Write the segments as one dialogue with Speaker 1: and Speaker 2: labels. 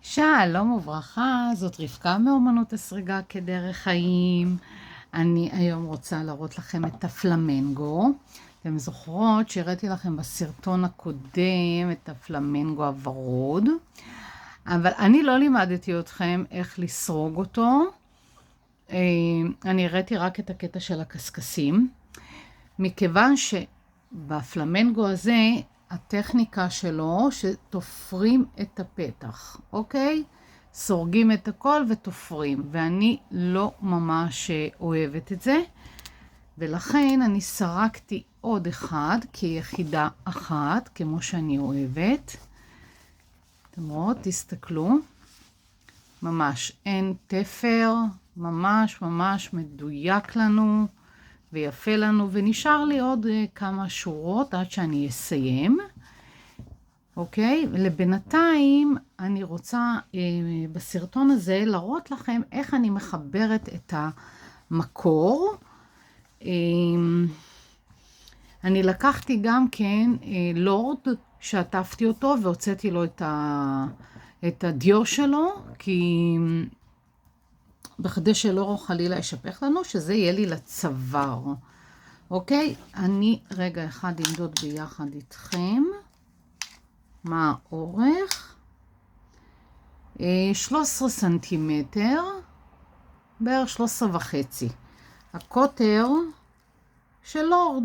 Speaker 1: שלום וברכה, זאת רבקה מאומנות הסריגה כדרך חיים. אני היום רוצה להראות לכם את הפלמנגו. אתם זוכרות שהראיתי לכם בסרטון הקודם את הפלמנגו הוורוד, אבל אני לא לימדתי אתכם איך לסרוג אותו. אני הראיתי רק את הקטע של הקסקסים, מכיוון שבפלמנגו הזה הטכניקה שלו שתופרים את הפתח, אוקיי? סורגים את הכל ותופרים, ואני לא ממש אוהבת את זה, ולכן אני סרקתי עוד אחד כיחידה אחת, כמו שאני אוהבת. אתם רואות, תסתכלו, ממש אין תפר, ממש ממש מדויק לנו ויפה לנו, ונשאר לי עוד כמה שורות עד שאני אסיים. אוקיי? לבינתיים אני רוצה בסרטון הזה להראות לכם איך אני מחברת את המקור. אני לקחתי גם כן לורד שעטפתי אותו והוצאתי לו את הדיו שלו, כי בכדי שלא חלילה ישפך לנו, שזה יהיה לי לצוואר. אוקיי? אני רגע אחד אמדוד ביחד איתכם. מה האורך? 13 סנטימטר, בערך 13.5. הקוטר של לורד.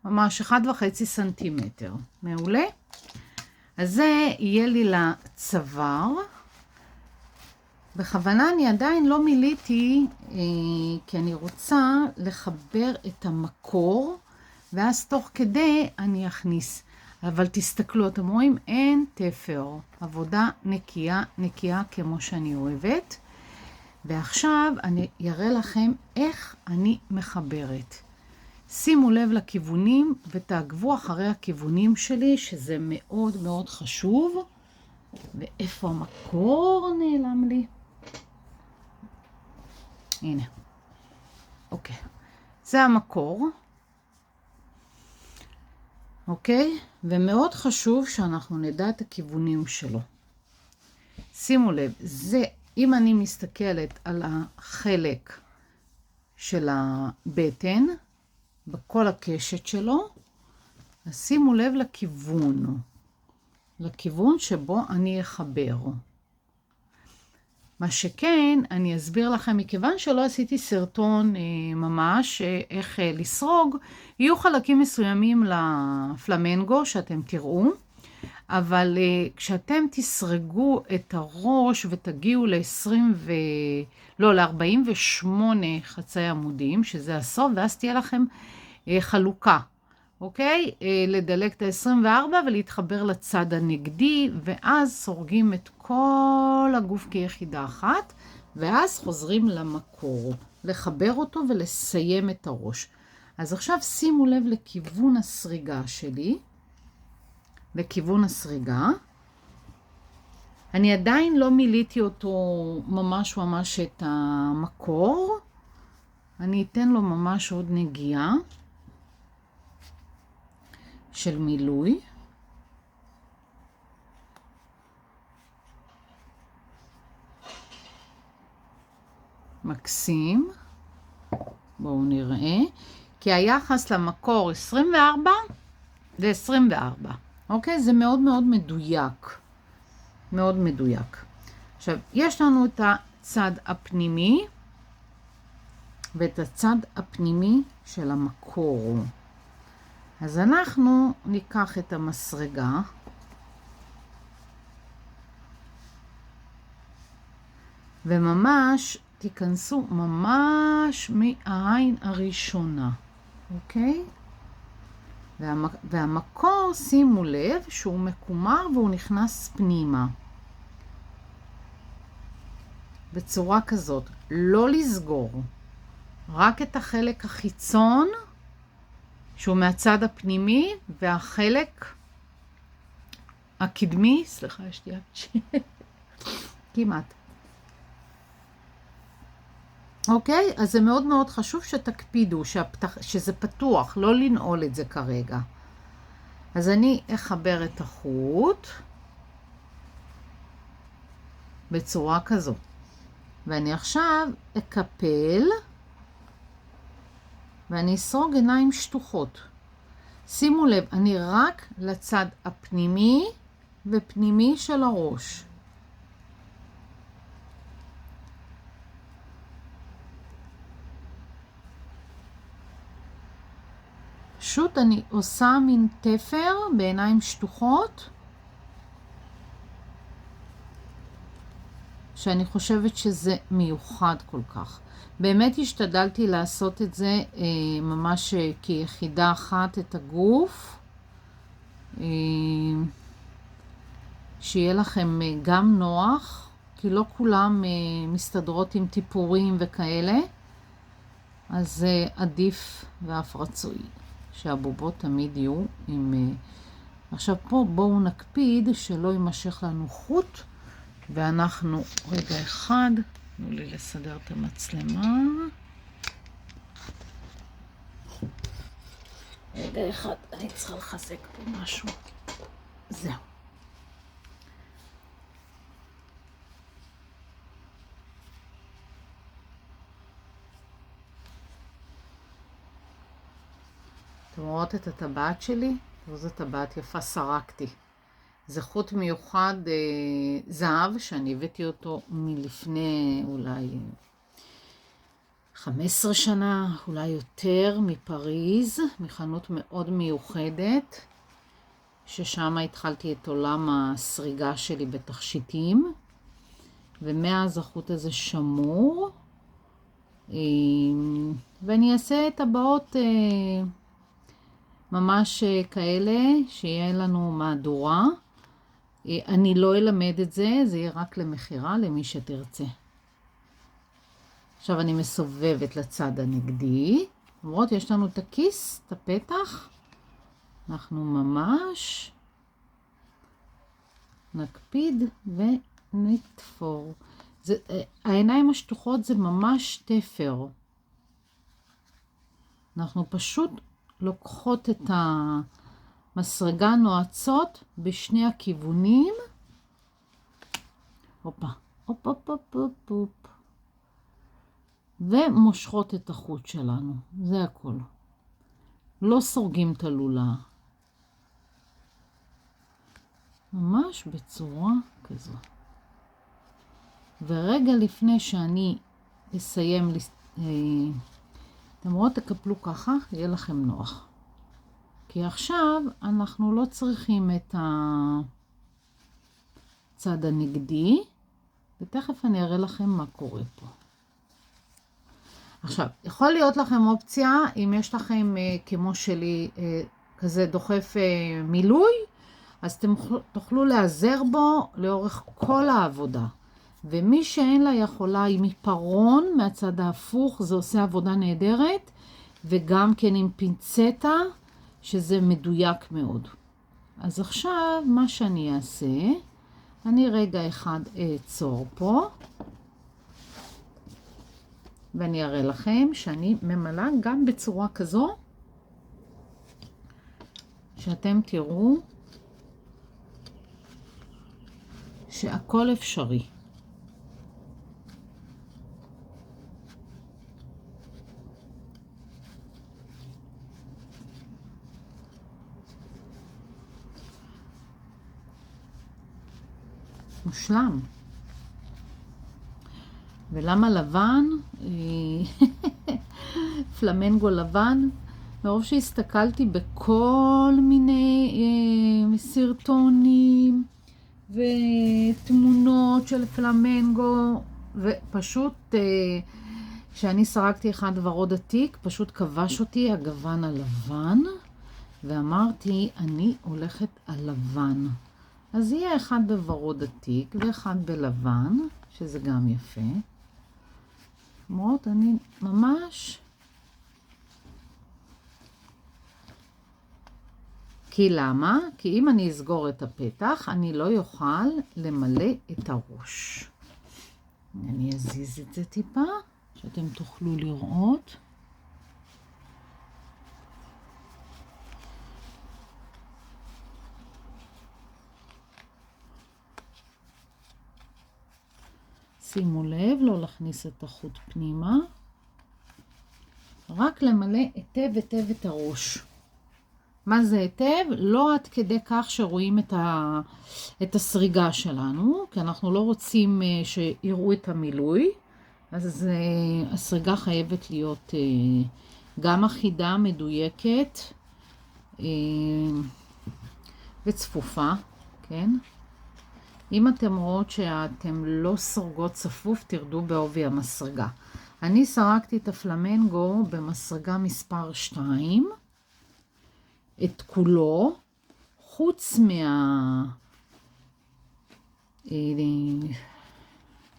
Speaker 1: ממש 1.5 סנטימטר. מעולה? אז זה יהיה לי לצוואר. בכוונה אני עדיין לא מיליתי, כי אני רוצה לחבר את המקור, ואז תוך כדי אני אכניס. אבל תסתכלו, אתם רואים, אין תפר. עבודה נקייה, נקייה כמו שאני אוהבת. ועכשיו אני אראה לכם איך אני מחברת. שימו לב לכיוונים ותעקבו אחרי הכיוונים שלי, שזה מאוד מאוד חשוב. ואיפה המקור נעלם לי? הנה. אוקיי. זה המקור. אוקיי? ומאוד חשוב שאנחנו נדע את הכיוונים שלו. שימו לב, זה, אם אני מסתכלת על החלק של הבטן, בכל הקשת שלו, אז שימו לב לכיוון שבו אני אחבר. מה שכן, אני אסביר לכם, מכיוון שלא עשיתי סרטון ממש איך לסרוג, יהיו חלקים מסוימים לפלמנגו שאתם תראו, אבל כשאתם תסרגו את הראש ותגיעו ל-48 חצי עמודים, שזה הסוף, ואז תהיה לכם חלוקה. אוקיי? לדלק את ה-24 ולהתחבר לצד הנגדי, ואז סורגים את כל הגוף כיחידה אחת, ואז חוזרים למקור, לחבר אותו ולסיים את הראש. אז עכשיו שימו לב לכיוון הסריגה שלי, לכיוון הסריגה. אני עדיין לא מיליתי אותו ממש ממש את המקור, אני אתן לו ממש עוד נגיעה. של מילוי. מקסים. בואו נראה. כי היחס למקור 24 ו-24. אוקיי? זה מאוד מאוד מדויק. מאוד מדויק. עכשיו, יש לנו את הצד הפנימי ואת הצד הפנימי של המקור. אז אנחנו ניקח את המסרגה, וממש תיכנסו ממש מהעין הראשונה, אוקיי? והמקור, שימו לב שהוא מקומר והוא נכנס פנימה. בצורה כזאת, לא לסגור, רק את החלק החיצון, שהוא מהצד הפנימי, והחלק הקדמי, סליחה, יש לי כמעט. אוקיי? אז זה מאוד מאוד חשוב שתקפידו שזה פתוח, לא לנעול את זה כרגע. אז אני אחבר את החוט בצורה כזו. ואני עכשיו אקפל ואני אסרוג עיניים שטוחות. שימו לב, אני רק לצד הפנימי ופנימי של הראש. פשוט אני עושה מין תפר בעיניים שטוחות, שאני חושבת שזה מיוחד כל כך. באמת השתדלתי לעשות את זה ממש כיחידה אחת את הגוף. שיהיה לכם גם נוח, כי לא כולם מסתדרות עם טיפורים וכאלה. אז עדיף ואף רצוי שהבובות תמיד יהיו עם... עכשיו פה בואו נקפיד שלא יימשך לנו חוט. ואנחנו רגע אחד, תנו לי לסדר את המצלמה. רגע אחד, אני צריכה לחזק פה משהו. זהו. אתם רואות את הטבעת שלי? זו טבעת יפה, סרקתי. זה חוט מיוחד זהב, שאני הבאתי אותו מלפני אולי 15 שנה, אולי יותר, מפריז, מחנות מאוד מיוחדת, ששם התחלתי את עולם הסריגה שלי בתכשיטים, ומאז החוט הזה שמור, ואני אעשה טבעות ממש כאלה, שיהיה לנו מהדורה. אני לא אלמד את זה, זה יהיה רק למחירה, למי שתרצה. עכשיו אני מסובבת לצד הנגדי. למרות, יש לנו את הכיס, את הפתח. אנחנו ממש נקפיד ונתפור. העיניים השטוחות זה ממש תפר. אנחנו פשוט לוקחות את המסרגה נועצות בשני הכיוונים. הופה, הופ, הופ, הופ, הופ, הופ. ומושכות את החוט שלנו. זה הכל. לא סורגים את הלולה. ממש בצורה כזו. ורגע לפני שאני אסיים, אתם רואות, תקפלו ככה, יהיה לכם נוח. כי עכשיו אנחנו לא צריכים את הצד הנגדי, ותכף אני אראה לכם מה קורה פה. עכשיו, יכול להיות לכם אופציה, אם יש לכם כמו שלי כזה דוחף מילוי, אז אתם תוכלו להיעזר בו לאורך כל העבודה. ומי שאין לה יכולה עם עיפרון מהצד ההפוך, זה עושה עבודה נהדרת, וגם כן עם פינצטה, שזה מדויק מאוד. אז עכשיו מה שאני אעשה, אני רגע אחד אעצור פה, ואני אראה לכם שאני ממלאה גם בצורה כזו, שאתם תראו שהכל אפשרי. מושלם. ולמה לבן? פלמנגו לבן. מרוב שהסתכלתי בכל מיני סרטונים ותמונות של פלמנגו, ופשוט כשאני סרקתי אחד ורוד עתיק, פשוט כבש אותי הגוון הלבן, ואמרתי, אני הולכת על לבן. אז יהיה אחד בוורוד עתיק ואחד בלבן, שזה גם יפה. למרות, אני ממש... כי למה? כי אם אני אסגור את הפתח, אני לא יוכל למלא את הראש. אני אזיז את זה טיפה, שאתם תוכלו לראות. שימו לב, לא להכניס את החוט פנימה. רק למלא היטב את הראש. מה זה היטב? לא עד כדי כך שרואים את הסריגה שלנו, כי אנחנו לא רוצים שיראו את המילוי. אז הסריגה חייבת להיות גם אחידה, מדויקת וצפופה, כן? אם אתם רואות שאתם לא סורגות צפוף, תרדו בעובי המסרגה. אני סרקתי את הפלמנגו במסרגה מספר 2, את כולו, חוץ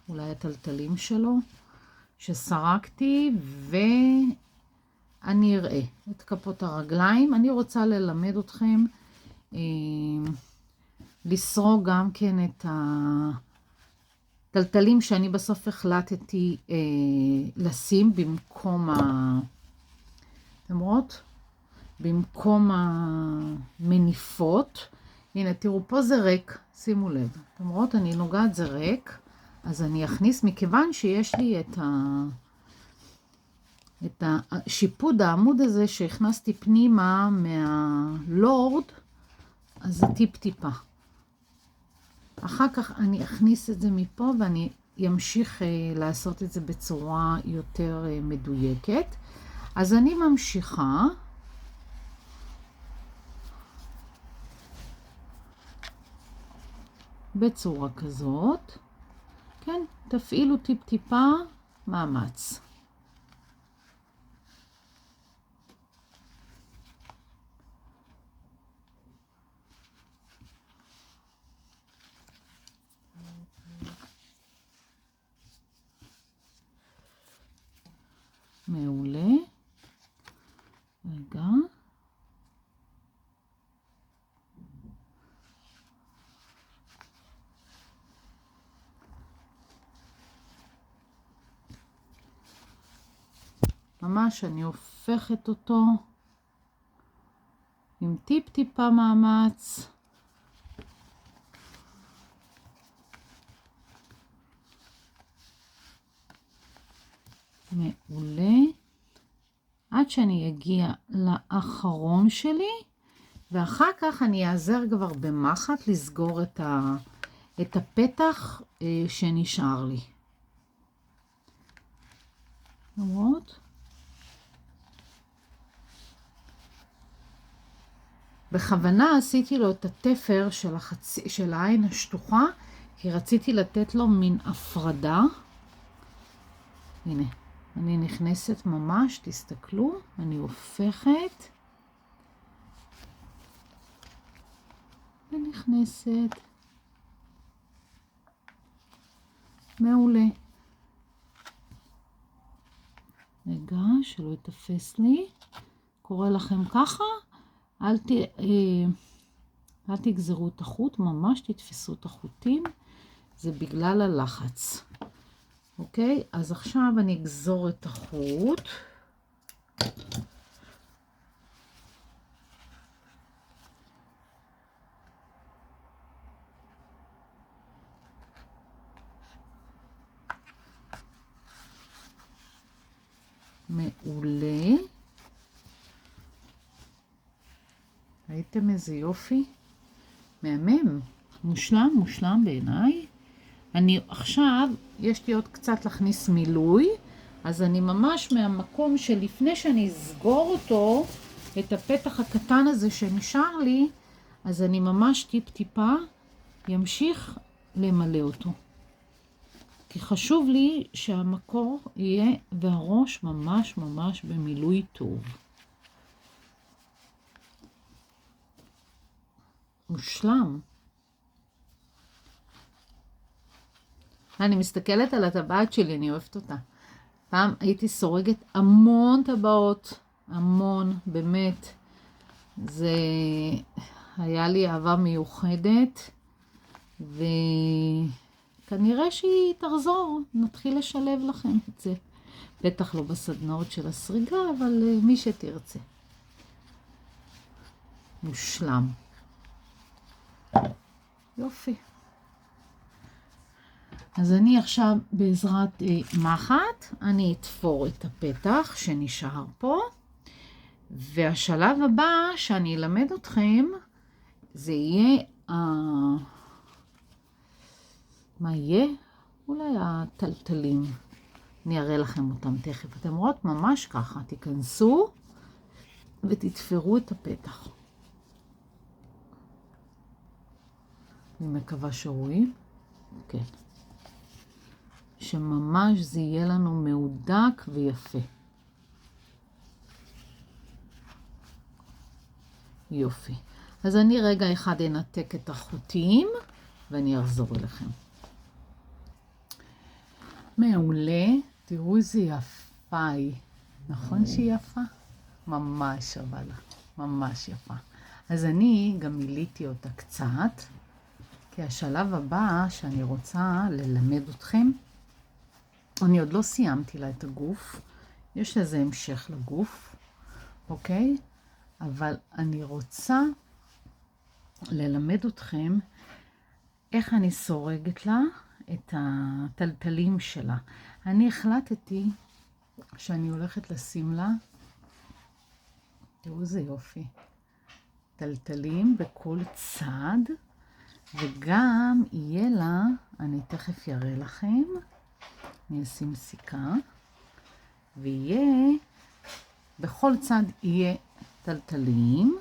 Speaker 1: אולי הטלטלים שלו, שסרקתי, ואני אראה את כפות הרגליים. אני רוצה ללמד אתכם לסרוג גם כן את הטלטלים שאני בסוף החלטתי לשים במקום אתם רואות? במקום המניפות. הנה, תראו, פה זה ריק, שימו לב. אתם רואות, אני נוגעת, זה ריק, אז אני אכניס, מכיוון שיש לי את השיפוד העמוד הזה שהכנסתי פנימה מהלורד, אז זה טיפה. אחר כך אני אכניס את זה מפה ואני אמשיך לעשות את זה בצורה יותר מדויקת. אז אני ממשיכה. בצורה כזאת. כן, תפעילו טיפה מאמץ. מעולה. רגע. ממש אני הופכת אותו עם טיפה מאמץ. מעולה. עד שאני אגיע לאחרון שלי, ואחר כך אני אעזר כבר במחט לסגור את הפתח שנשאר לי. למרות? בכוונה עשיתי לו את התפר של העין השטוחה, כי רציתי לתת לו מין הפרדה. הנה, אני נכנסת ממש, תסתכלו, אני הופכת. ונכנסת. מעולה. רגע, שלא יתפס לי. קורא לכם ככה. אל תגזרו את החוט, ממש תתפסו את החוטים, זה בגלל הלחץ. אוקיי, אז עכשיו אני אגזור את החוט. מעולה. ראיתם איזה יופי? מהמם. מושלם בעיניי. אני עכשיו, יש לי עוד קצת להכניס מילוי, אז אני ממש מהמקום שלפני שאני אסגור אותו, את הפתח הקטן הזה שנשאר לי, אז אני ממש טיפה ימשיך למלא אותו. כי חשוב לי שהמקור יהיה והראש ממש במילוי טוב. מושלם. אני מסתכלת על הטבעת שלי, אני אוהבת אותה. פעם הייתי סורגת המון טבעות, המון, באמת. זה היה לי אהבה מיוחדת, וכנראה שהיא תחזור, נתחיל לשלב לכם את זה. בטח לא בסדנאות של הסריגה, אבל מי שתרצה. מושלם. יופי. אז אני עכשיו בעזרת מחט, אני אתפור את הפתח שנשאר פה, והשלב הבא שאני אלמד אתכם, זה יהיה, מה יהיה? אולי הטלטלים. אני אראה לכם אותם תכף. אתם רואות ממש ככה, תיכנסו ותתפרו את הפתח. אני מקווה שרואים. כן. שממש זה יהיה לנו מהודק ויפה. יופי. אז אני רגע אחד אנתק את החוטים ואני אחזור אליכם. מעולה. תראו איזה יפה היא. נכון שהיא יפה? ממש אבל. ממש יפה. אז אני גם מיליתי אותה קצת, כי השלב הבא שאני רוצה ללמד אתכם, אני עוד לא סיימתי לה את הגוף, יש לזה המשך לגוף, אוקיי? אבל אני רוצה ללמד אתכם איך אני סורגת לה את הטלטלים שלה. אני החלטתי שאני הולכת לשים לה, תראו איזה יופי, טלטלים בכל צד, וגם יהיה לה, אני תכף יראה לכם, אני אשים סיכה, ויהיה, בכל צד יהיה טלטלים,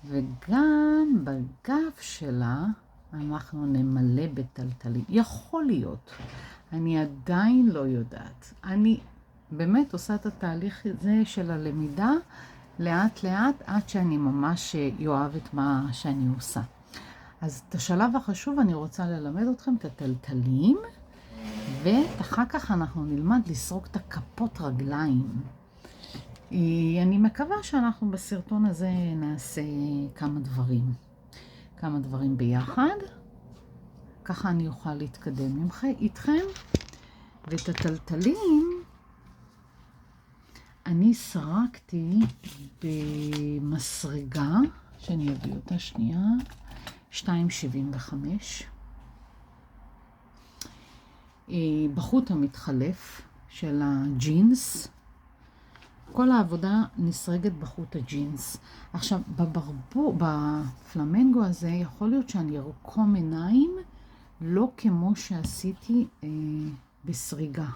Speaker 1: וגם בגב שלה אנחנו נמלא בטלטלים. יכול להיות, אני עדיין לא יודעת. אני באמת עושה את התהליך הזה של הלמידה לאט לאט, עד שאני ממש אוהב את מה שאני עושה. אז את השלב החשוב אני רוצה ללמד אתכם את הטלטלים, ואחר כך אנחנו נלמד לסרוק את הכפות רגליים. אני מקווה שאנחנו בסרטון הזה נעשה כמה דברים ביחד. ככה אני אוכל להתקדם איתכם. ואת הטלטלים אני סרקתי במסרגה, שאני אביא אותה שנייה, 2.75. בחוט המתחלף של הג'ינס. כל העבודה נסרגת בחוט הג'ינס. עכשיו, בפלמנגו הזה יכול להיות שאני ארקום עיניים, לא כמו שעשיתי בסריגה.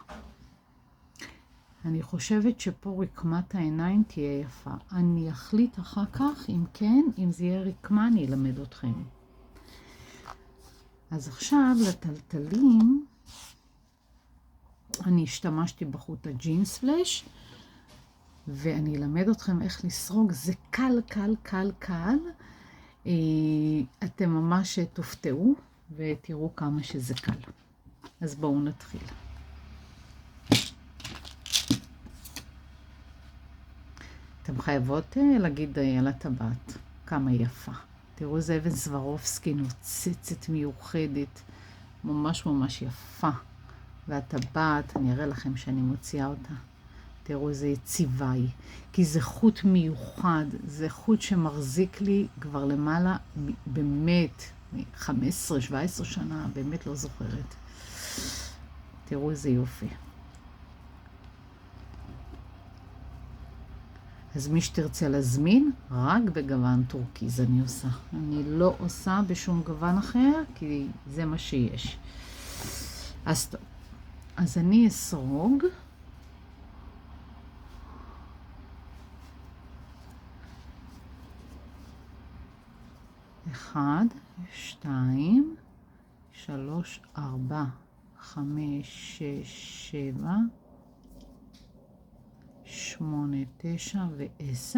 Speaker 1: אני חושבת שפה רקמת העיניים תהיה יפה. אני אחליט אחר כך, אם כן, אם זה יהיה רקמה, אני אלמד אתכם. אז עכשיו לטלטלים, אני השתמשתי בחוט הג'ינס פלש, ואני אלמד אתכם איך לסרוג. זה קל, קל, קל, קל. אתם ממש תופתעו ותראו כמה שזה קל. אז בואו נתחיל. אתם חייבות להגיד על הטבעת כמה יפה. תראו, זה אבן סברובסקי נוצצת מיוחדת, ממש ממש יפה. והטבעת, אני אראה לכם שאני מוציאה אותה. תראו איזה יציבה היא, כי זה חוט מיוחד, זה חוט שמחזיק לי כבר למעלה, באמת, 15-17 שנה, באמת לא זוכרת. תראו איזה יופי. אז מי שתרצה להזמין, רק בגוון טורקיז אני עושה. אני לא עושה בשום גוון אחר, כי זה מה שיש. אז טוב. אז אני אסרוג. 1, 2, 3, 4, 5, 6, 7, 8, 9 ו10.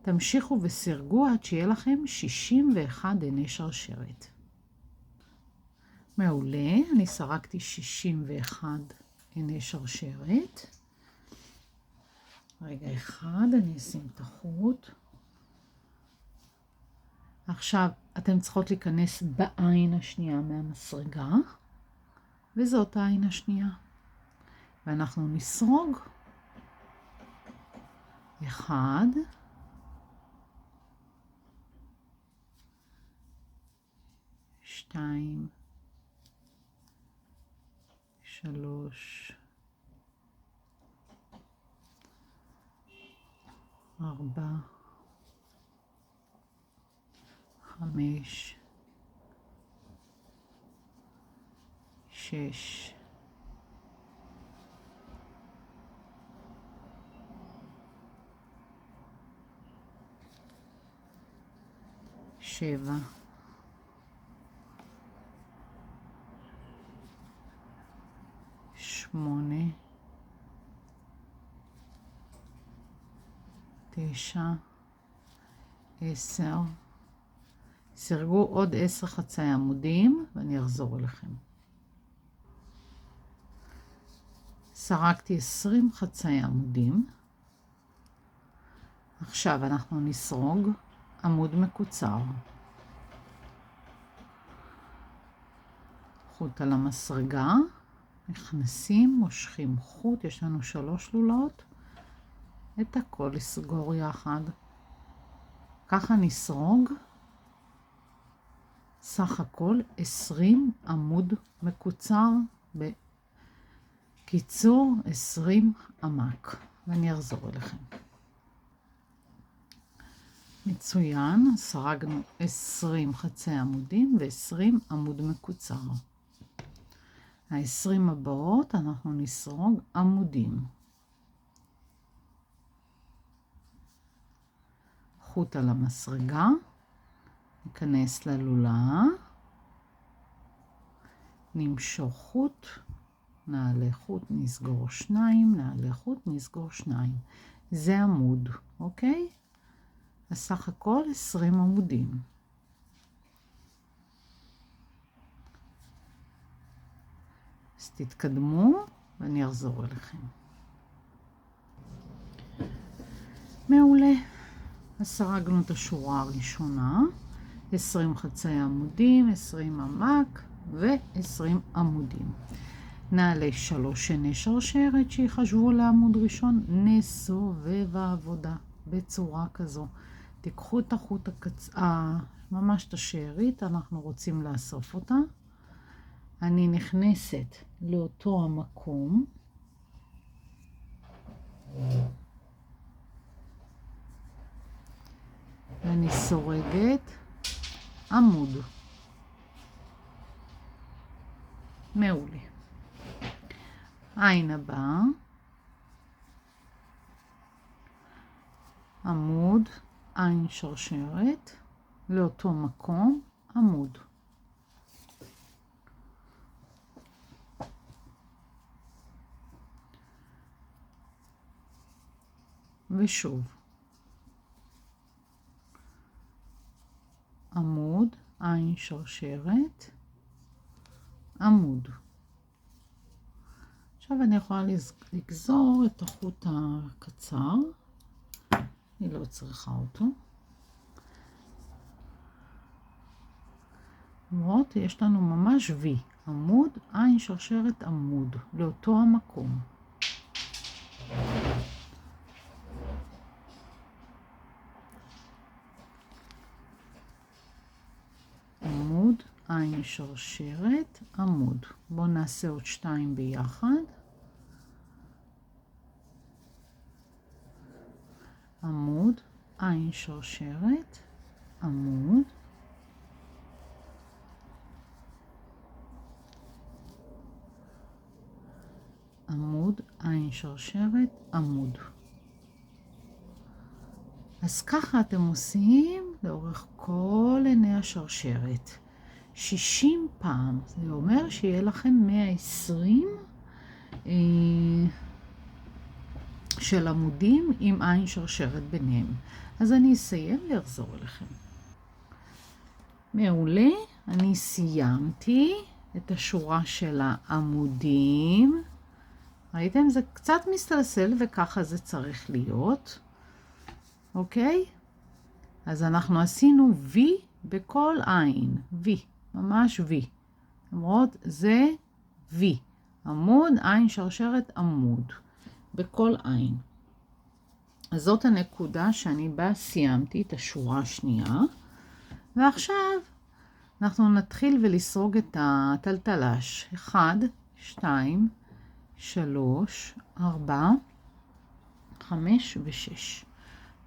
Speaker 1: תמשיכו וסרגו עד שיהיה לכם 61 עיני שרשרת. מעולה, אני סרקתי 61 עיני שרשרת. רגע אחד, אני אשים את החוט. עכשיו אתם צריכות להיכנס בעין השנייה מהמסרגה, וזאת העין השנייה. ואנחנו נסרוג 1, 2, 3, 4, 5, 6, 7, 8, 9, 10. סרגו עוד 10 חצאי עמודים ואני אחזור אליכם. סרקתי 20 חצאי עמודים. עכשיו אנחנו נסרוג עמוד מקוצר. חוט על המסרגה, נכנסים, מושכים חוט, יש לנו 3 לולות, את הכל לסגור יחד. ככה נסרוג סך הכל 20 עמוד מקוצר, בקיצור 20 עמק, ואני אחזור אליכם. מצוין, סרגנו 20 חצי עמודים ו20 עמוד מקוצר. ה-20 הבאות אנחנו נסרוג עמודים. חוט על המסרגה, ניכנס ללולה, נמשוך חוט, נעלה חוט, נסגור 2, נעלה חוט, נסגור 2. זה עמוד, אוקיי? אז סך הכל 20 עמודים. אז תתקדמו ואני אחזור אליכם. מעולה. אז סרגנו את השורה הראשונה, 20 חצאי עמודים, 20 עמק ו20 עמודים. נעלה 3 שני שרשרת שיחשבו לעמוד ראשון, נסובב העבודה בצורה כזו. תיקחו את החוט ממש את השארית, אנחנו רוצים לאסוף אותה. אני נכנסת לאותו המקום. ואני סורגת עמוד. מעולה. עין הבאה. עמוד, עין שרשרת, לאותו מקום, עמוד. ושוב. עמוד, עין שרשרת, עמוד. עכשיו אני יכולה לגזור את החוט הקצר. אני לא צריכה אותו. למרות, יש לנו ממש וי. עמוד, עין שרשרת, עמוד. לאותו המקום. עמוד, עין שרשרת, עמוד. בואו נעשה עוד 2 ביחד. עמוד, עין שרשרת, עמוד. עמוד, עין שרשרת, עמוד. אז ככה אתם עושים לאורך כל עיני השרשרת. 60 פעם. זה אומר שיהיה לכם 120 של עמודים עם עין שרשרת ביניהם. אז אני אסיים ואחזור אליכם. מעולה, אני סיימתי את השורה של העמודים. ראיתם? זה קצת מסתלסל וככה זה צריך להיות. אוקיי? אז אנחנו עשינו וי בכל עין. וי, ממש וי. למרות זה וי. עמוד, עין שרשרת, עמוד. בכל עין. אז זאת הנקודה שאני בה סיימתי את השורה השנייה. ועכשיו אנחנו נתחיל ולסרוג את הטלטלש. 1, 2, 3, 4, 5 ו-6.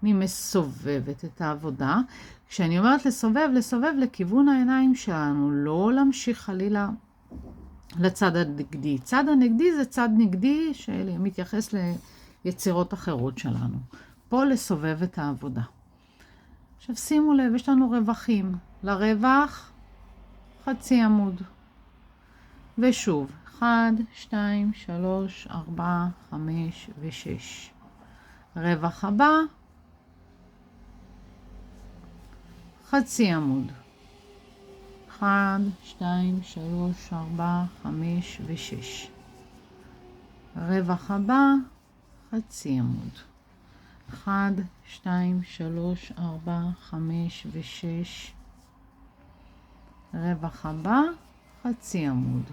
Speaker 1: אני מסובבת את העבודה. כשאני אומרת לסובב, לסובב לכיוון העיניים שלנו, לא להמשיך חלילה לצד הנגדי. צד הנגדי זה צד נגדי שמתייחס ליצירות אחרות שלנו. פה לסובב את העבודה. עכשיו שימו לב, יש לנו רווחים. לרווח חצי עמוד. ושוב, 1, 2, 3, 4, 5 ו-6. רווח הבא, חצי עמוד. 1, 2, 3, 4, 5 ו-6. רווח הבא, חצי עמוד. 1, 2, 3, 4, 5 ו-6. רווח הבא, חצי עמוד.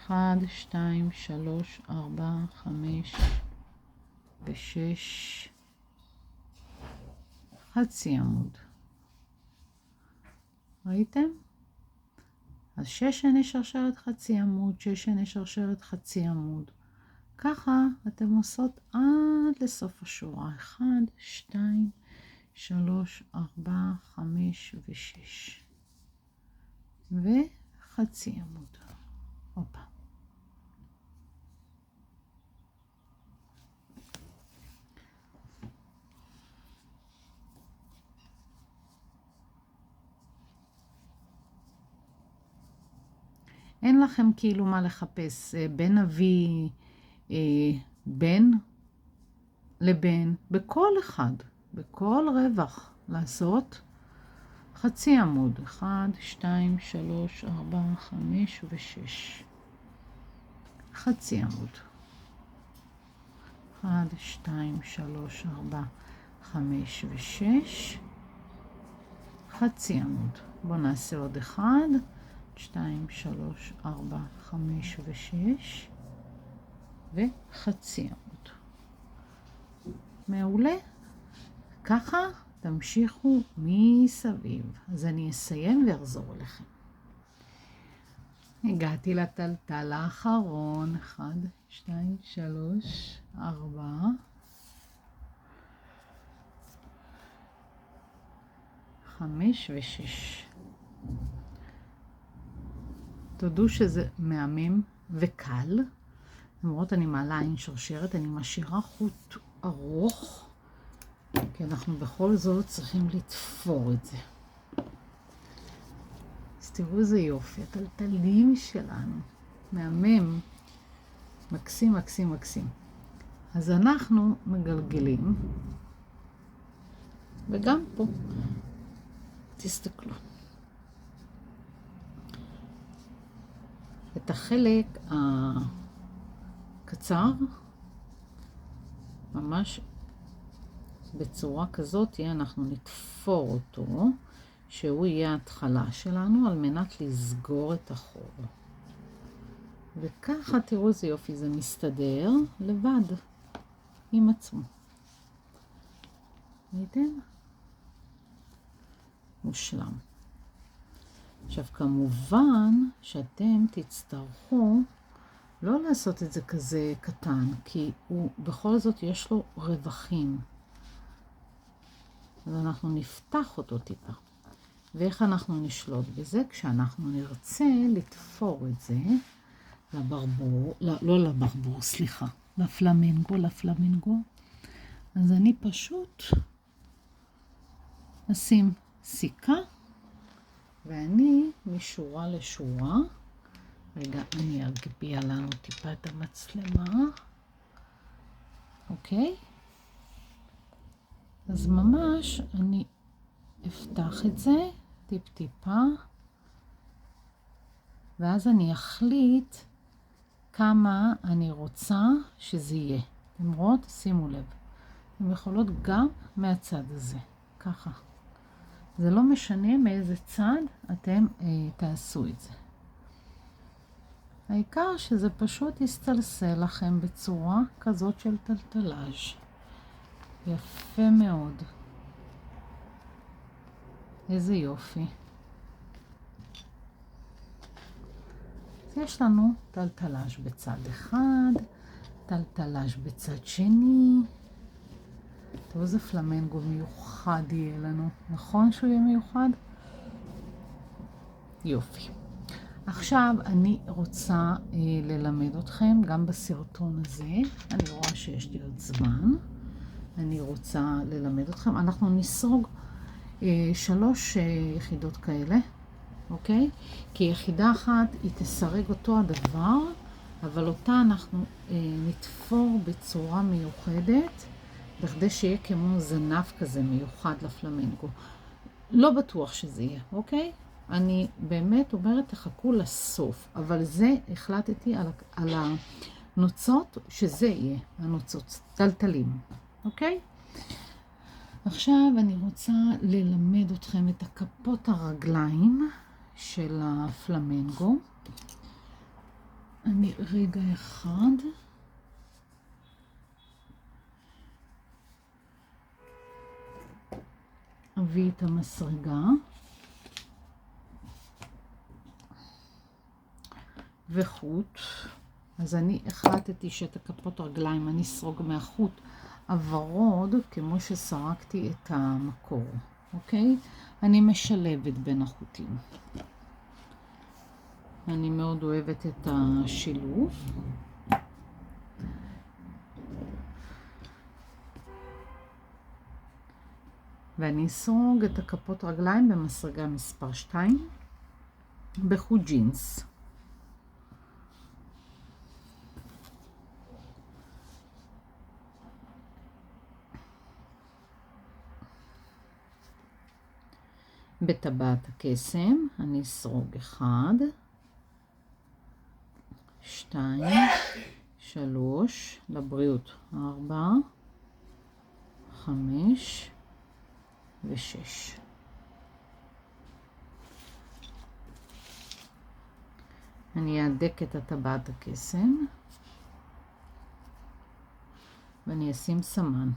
Speaker 1: 1, 2, 3, 4, 5 ו-6. חצי עמוד. ראיתם? אז 6 שני שרשרת חצי עמוד, 6 שני שרשרת חצי עמוד. ככה אתם עושות עד לסוף השורה. 1, 2, 3, 4, 5 ו-6. וחצי עמוד. הופה. אין לכם כאילו מה לחפש בין אבי, בין לבין, בכל אחד, בכל רווח, לעשות חצי עמוד. 1, 2, 3, 4, 5 ו-6. חצי עמוד. 1, 2, 3, 4, 5 ו-6. חצי עמוד. בואו נעשה עוד 1. 2, 3, 4, 5 ו-6. וחצי עמוד. מעולה. ככה תמשיכו מסביב. אז אני אסיים ואחזור אליכם. הגעתי לטלטל האחרון. 1, 2, 3, 4. 5 ו-6. תודו שזה מהמם וקל. למרות אני מעלה עין שרשרת, אני משאירה חוט ארוך, כי אנחנו בכל זאת צריכים לתפור את זה. אז תראו איזה יופי, הטלטלים שלנו. מהמם. מקסים, מקסים, מקסים. אז אנחנו מגלגלים, וגם פה. תסתכלו. את החלק הקצר, ממש בצורה כזאת, אנחנו נתפור אותו, שהוא יהיה ההתחלה שלנו, על מנת לסגור את החור. וככה תראו איזה יופי, זה מסתדר לבד, עם עצמו. ראיתם? מושלם. עכשיו כמובן שאתם תצטרכו לא לעשות את זה כזה קטן, כי הוא בכל זאת יש לו רווחים. אז אנחנו נפתח אותו טיפה. ואיך אנחנו נשלוט בזה? כשאנחנו נרצה לתפור את זה לברבור, לא לברבור, סליחה, לפלמנגו. אז אני פשוט אשים סיכה, ואני משורה לשורה, רגע, אני אגביה לנו טיפה את המצלמה, אוקיי? אז ממש אני אפתח את זה טיפה, ואז אני אחליט כמה אני רוצה שזה יהיה. אתם רואות? שימו לב. אתם יכולות גם מהצד הזה, ככה. זה לא משנה מאיזה צד אתם תעשו את זה. העיקר שזה פשוט יסתלסל לכם בצורה כזאת של טלטלאז'. יפה מאוד. איזה יופי. יש לנו טלטלש בצד אחד, טלטלש בצד שני. תראו איזה פלמנגו מיוחד יהיה לנו. נכון שהוא יהיה מיוחד? יופי. עכשיו אני רוצה ללמד אתכם גם בסרטון הזה. אני רואה שיש לי עוד זמן. אני רוצה ללמד אתכם. אנחנו נסרוג 3 יחידות כאלה, אוקיי? כי יחידה אחת היא תסרג אותו הדבר, אבל אותה אנחנו נתפור בצורה מיוחדת, בכדי שיהיה כמו זנב כזה מיוחד לפלמנגו. לא בטוח שזה יהיה, אוקיי? אני באמת אומרת, תחכו לסוף, אבל זה החלטתי על הנוצות, שזה יהיה הנוצות, טלטלים, אוקיי? עכשיו אני רוצה ללמד אתכם את הכפות הרגליים של הפלמנגו. אני רגע אחד. אביא את המסרגה. וחוט. אז אני החלטתי שאת הכפות הרגליים אני אסרוג מהחוט הוורוד, כמו שסרקתי את המקור, אוקיי? אני משלבת בין החוטים. אני מאוד אוהבת את השילוב. ואני אסרוג את הכפות רגליים במסרגה מספר 2 בחוט ג'ינס. בטבעת הקסם אני אסרוג 1, 2, 3, לבריאות 4, 5 ו-6. אני אהדק את הטבעת הקסם ואני אשים סמן.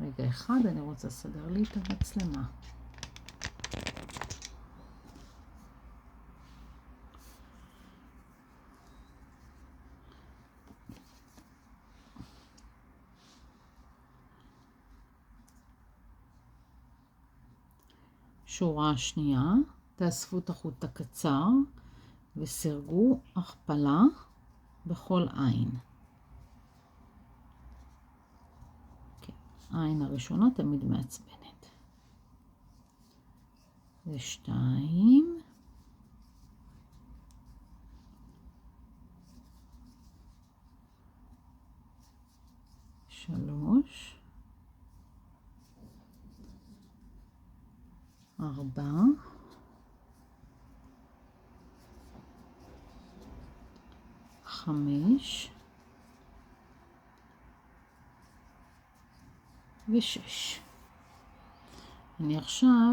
Speaker 1: רגע אחד, אני רוצה לסדר לי את המצלמה. שורה שנייה, תאספו את החוט הקצר וסרגו הכפלה בכל עין. העין הראשונה תמיד מעצבנת. זה 2. 3. 4. 5 ו-6. אני עכשיו,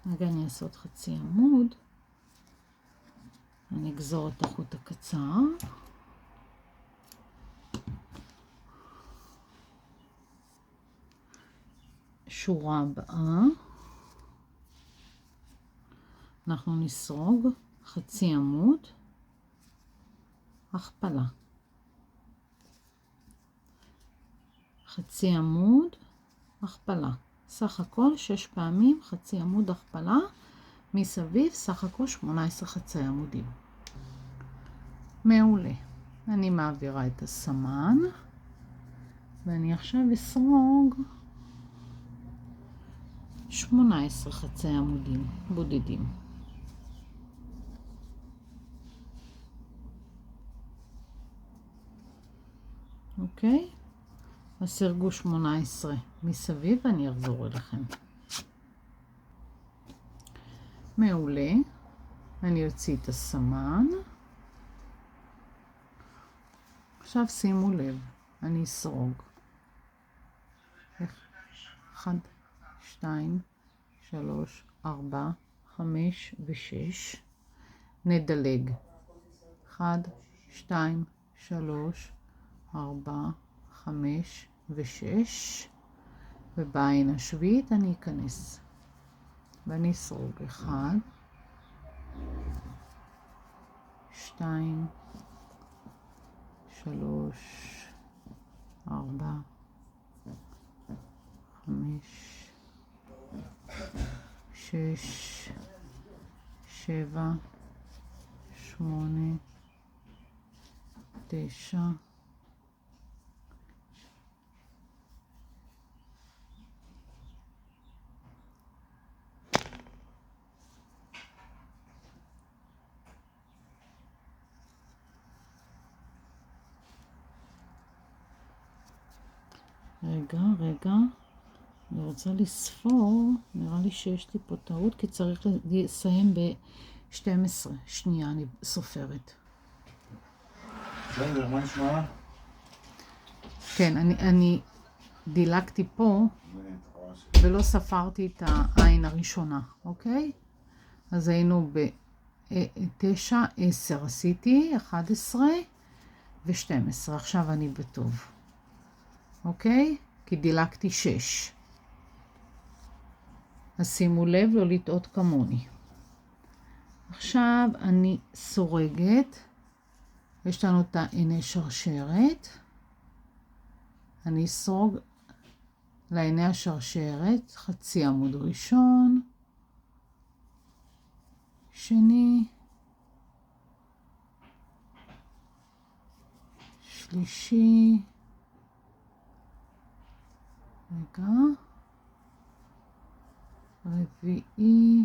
Speaker 1: רגע, אני אעשה עוד חצי עמוד. אני אגזור את החוט הקצר. שורה הבאה. אנחנו נסרוג חצי עמוד, הכפלה. חצי עמוד, הכפלה. סך הכל 6 פעמים חצי עמוד הכפלה, מסביב סך הכל 18 חצי עמודים. מעולה. אני מעבירה את הסמן, ואני עכשיו אסרוג 18 חצי עמודים בודדים. אוקיי? אז סרגו 18 מסביב ואני אחזור אליכם. מעולה. אני אוציא את הסמן. עכשיו שימו לב, אני אסרוג 1, 2, 3, 4, 5 ו-6. נדלג 1, 2, 3, 4, 5 ו-6, ובעין השביעית אני אכנס ואני אסרוג 1, 2, 3, 4, 5, 6, 7, 8, 9, רגע, אני רוצה לספור, נראה לי שיש לי פה טעות, כי צריך לסיים ב-12. שנייה, אני סופרת.
Speaker 2: בסדר, מה נשמע?
Speaker 1: כן, אני דילגתי פה, ולא ספרתי את העין הראשונה, אוקיי? אז היינו ב-9, 10 עשיתי, 11 ו-12. עכשיו אני בטוב. אוקיי? כי דילגתי 6. אז שימו לב לא לטעות כמוני. עכשיו אני סורגת. יש לנו את העיני שרשרת. אני אסרוג לעיני השרשרת חצי עמוד ראשון, שני, שלישי, רגע, רביעי,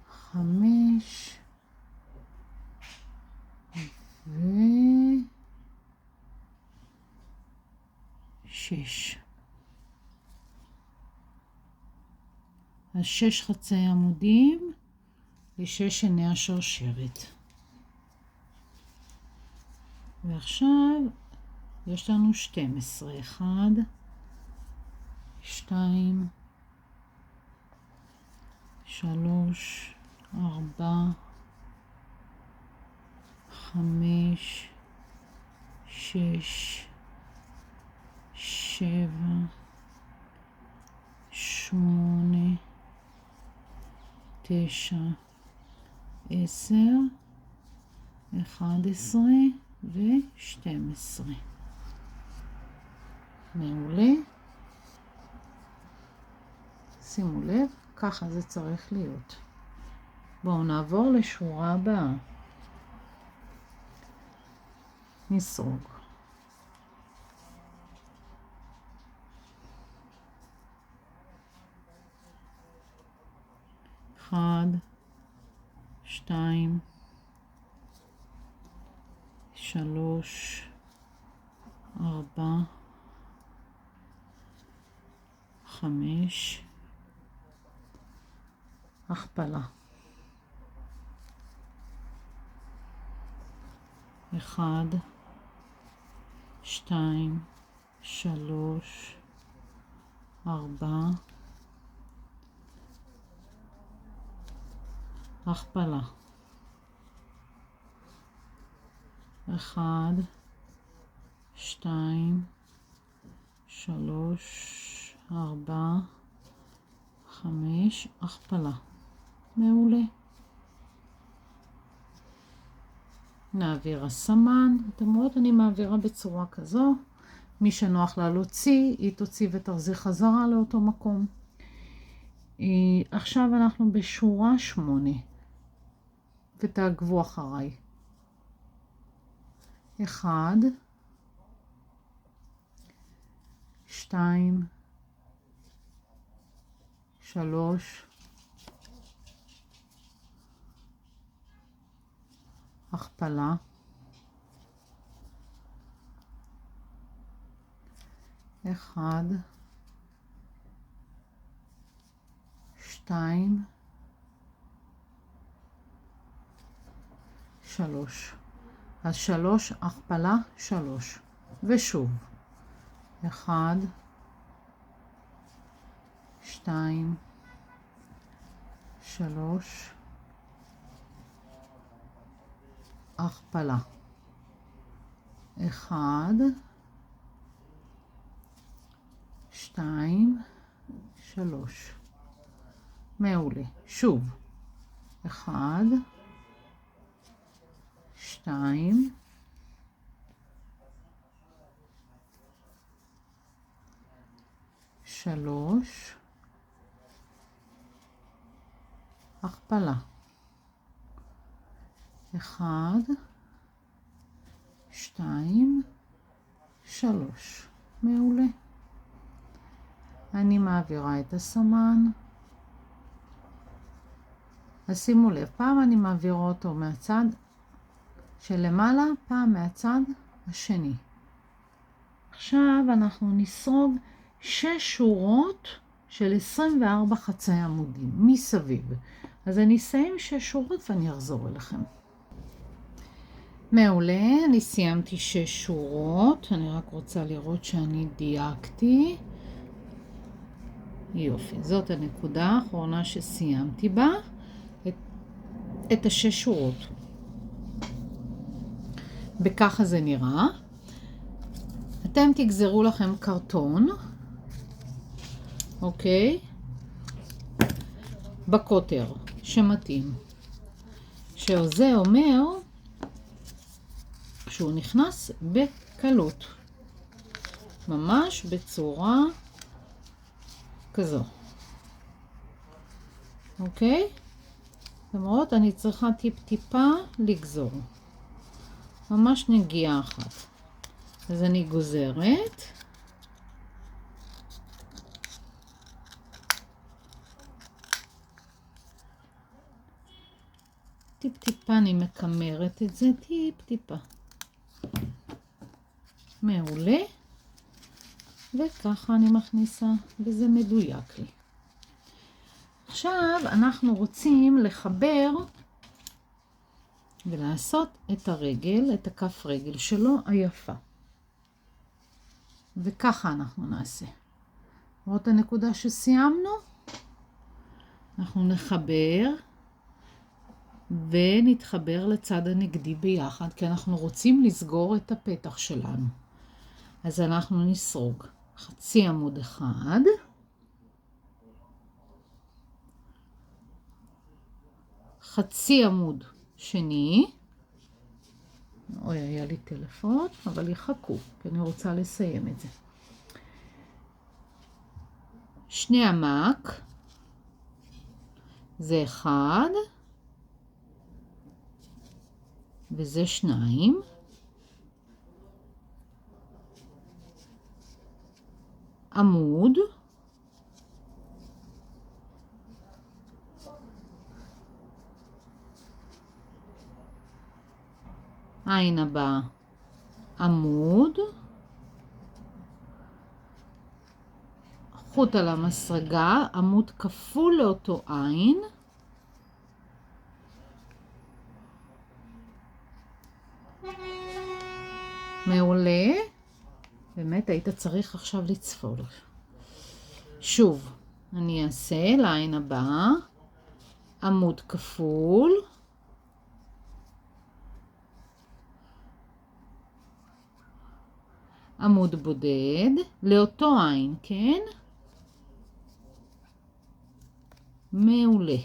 Speaker 1: 5 ו-6. אז 6 חצי עמודים ו6 עיני השרשרת. ועכשיו יש לנו 12. 1, 2, 3, 4, 5, 6, 7, 8, 9, 10, 11 ו-12. מעולה. שימו לב, ככה זה צריך להיות. בואו נעבור לשורה הבאה. נסרוג. אחד, 2, 3, 4, 5, הכפלה. 1, 2, 3, 4, הכפלה. 1, 2, 3, 4, 5, הכפלה. מעולה. נעביר הסמן. אתם רואות, אני מעבירה בצורה כזו. מי שנוח לה להוציא, היא תוציא ותחזיר חזרה לאותו מקום. עכשיו אנחנו בשורה 8. ותעקבו אחריי. 1, 2, 3, הכפלה. 1, 2, 3. אז 3, הכפלה 3. ושוב. 1, 2, 3, הכפלה. 1, 2, 3. מעולה. שוב. 1, 2, 3, הכפלה. 1, 2, 3. מעולה. אני מעבירה את הסומן. אז שימו לב, פעם אני מעבירה אותו מהצד שלמעלה, פעם מהצד השני. עכשיו אנחנו נסרוג 6 שורות של 24 חצאי עמודים מסביב. אז אני אסיים 6 שורות ואני אחזור אליכם. מעולה, אני סיימתי 6 שורות. אני רק רוצה לראות שאני דייקתי. יופי, זאת הנקודה האחרונה שסיימתי בה את 6 שורות. בככה זה נראה. אתם תגזרו לכם קרטון, אוקיי? בקוטר שמתאים. שזה אומר שהוא נכנס בקלות. ממש בצורה כזו. אוקיי? למרות אני צריכה טיפה לגזור. ממש נגיעה אחת. אז אני גוזרת. טיפה אני מקמרת את זה, טיפה. מעולה. וככה אני מכניסה, וזה מדויק לי. עכשיו אנחנו רוצים לחבר ולעשות את הרגל, את הכף רגל שלו היפה. וככה אנחנו נעשה. רואות הנקודה שסיימנו? אנחנו נחבר ונתחבר לצד הנגדי ביחד, כי אנחנו רוצים לסגור את הפתח שלנו. אז אנחנו נסרוג חצי עמוד אחד, חצי עמוד שני, אוי, היה לי טלפון, אבל יחכו, כי אני רוצה לסיים את זה. 2 עמק, זה 1, וזה 2. עמוד, עין הבאה, עמוד, חוט על המסרגה, עמוד כפול לאותו עין, מעולה. באמת היית צריך עכשיו לצפול. שוב, אני אעשה לעין הבאה, עמוד כפול, עמוד בודד, לאותו עין, כן? מעולה.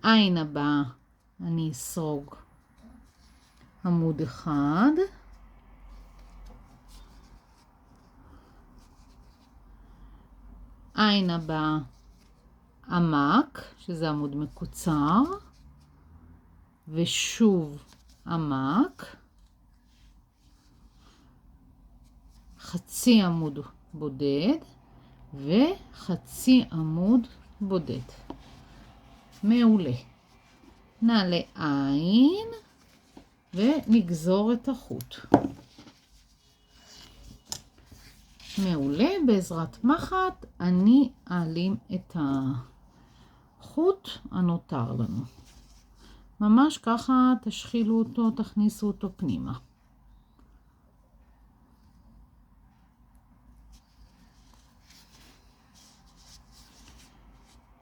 Speaker 1: עין הבאה, אני אסרוג עמוד אחד, עין הבאה עמק, שזה עמוד מקוצר, ושוב עמק, חצי עמוד בודד וחצי עמוד בודד. מעולה. נעלה עין ונגזור את החוט. מעולה. בעזרת מחט אני אעלים את החוט הנותר לנו. ממש ככה תשחילו אותו, תכניסו אותו פנימה.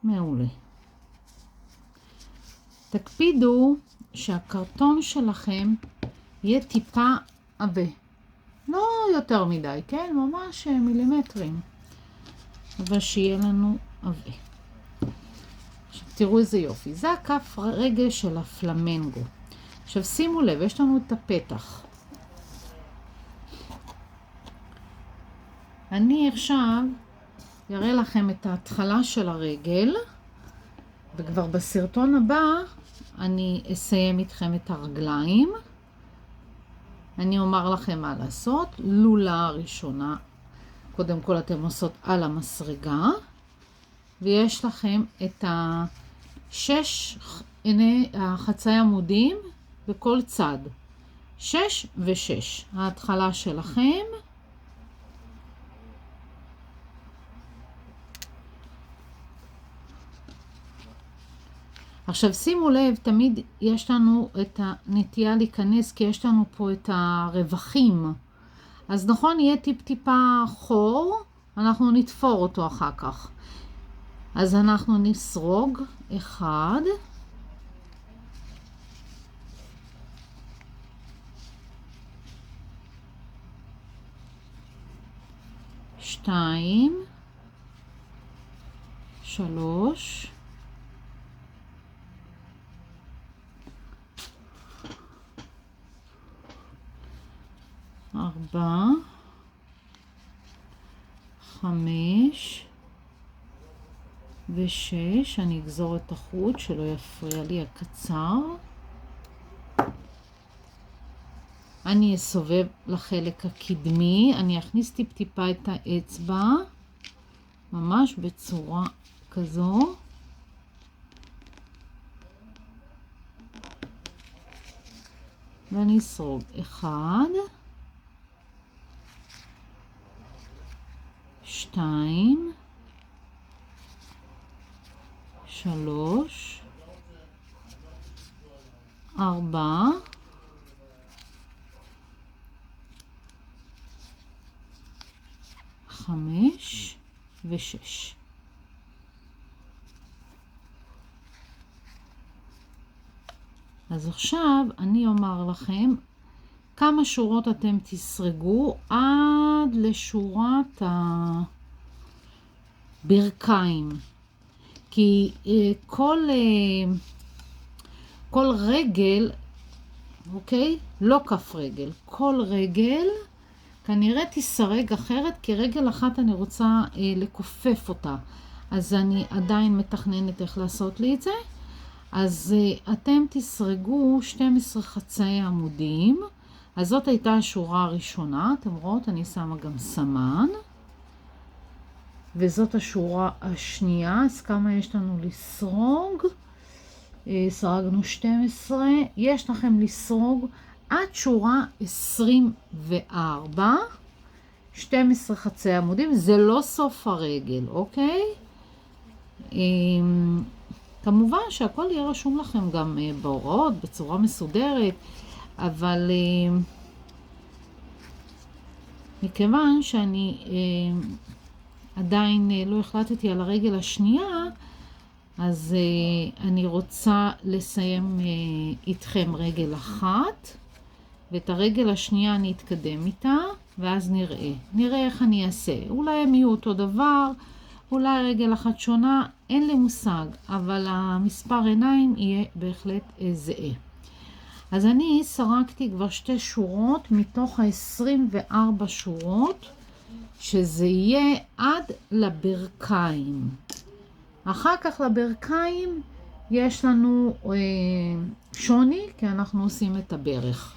Speaker 1: מעולה. תקפידו שהקרטון שלכם יהיה טיפה עבה. לא יותר מדי, כן? ממש מילימטרים. אבל שיהיה לנו עבה. עכשיו תראו איזה יופי. זה הכף רגל של הפלמנגו. עכשיו שימו לב, יש לנו את הפתח. אני עכשיו אראה לכם את ההתחלה של הרגל, וכבר בסרטון הבא אני אסיים איתכם את הרגליים. אני אומר לכם מה לעשות. לולה הראשונה, קודם כל אתם עושות על המסרגה, ויש לכם את החצאי עמודים בכל צד. 6 ו6. ההתחלה שלכם. עכשיו שימו לב, תמיד יש לנו את הנטייה להיכנס, כי יש לנו פה את הרווחים. אז נכון, יהיה טיפה חור, אנחנו נתפור אותו אחר כך. אז אנחנו נסרוג 1, 2, 3, 4, 5 ו6. אני אגזור את החוט שלא יפריע לי הקצר. אני אסובב לחלק הקדמי. אני אכניס טיפה את האצבע, ממש בצורה כזו. ואני אסרוג 1, 2, 3, 4, 5 ו6. אז עכשיו אני אומר לכם כמה שורות אתם תסרגו עד לשורת הברכיים. כי כל רגל, אוקיי? לא כף רגל. כל רגל כנראה תסרג אחרת, כי רגל אחת אני רוצה לקופף אותה. אז אני עדיין מתכננת איך לעשות לי את זה. אז אתם תסרגו 12 חצאי עמודים. אז זאת הייתה השורה הראשונה. אתם רואות, אני שמה גם סמן. וזאת השורה השנייה. אז כמה יש לנו לסרוג? סרגנו 12. יש לכם לסרוג עד שורה 24. 12 חצאי עמודים. זה לא סוף הרגל, אוקיי? כמובן שהכל יהיה רשום לכם גם בהוראות, בצורה מסודרת, אבל מכיוון שאני עדיין לא החלטתי על הרגל השנייה, אז אני רוצה לסיים איתכם רגל אחת, ואת הרגל השנייה אני אתקדם איתה, ואז נראה איך אני אעשה. אולי הם יהיו אותו דבר, אולי רגל אחת שונה, אין לי מושג, אבל המספר עיניים יהיה בהחלט זהה. אז אני סרקתי כבר 2 שורות מתוך ה-24 שורות, שזה יהיה עד לברכיים. אחר כך לברכיים יש לנו שוני, כי אנחנו עושים את הברך.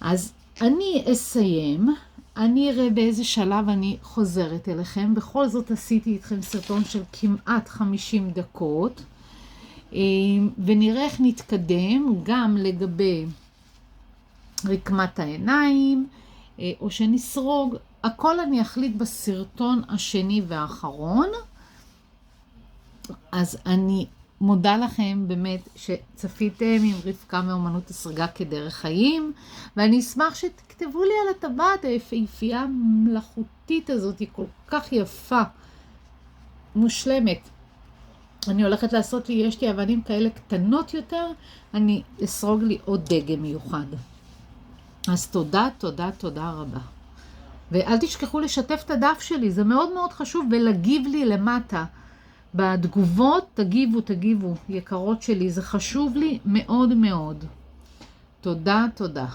Speaker 1: אז אני אסיים. אני אראה באיזה שלב אני חוזרת אליכם. בכל זאת עשיתי איתכם סרטון של כמעט 50 דקות. ונראה איך נתקדם גם לגבי רקמת העיניים, או שנסרוג. הכל אני אחליט בסרטון השני והאחרון. אז אני מודה לכם באמת שצפיתם עם רבקה מאומנות הסריגה כדרך חיים, ואני אשמח שתכתבו לי על הטבעת היפהפייה המלאכותית הזאת, היא כל כך יפה, מושלמת. אני הולכת לעשות לי, יש לי אבנים כאלה קטנות יותר, אני אסרוג לי עוד דגם מיוחד. אז תודה, תודה, תודה רבה. ואל תשכחו לשתף את הדף שלי, זה מאוד מאוד חשוב, ולהגיב לי למטה בתגובות תגיבו, יקרות שלי, זה חשוב לי מאוד מאוד. תודה, תודה.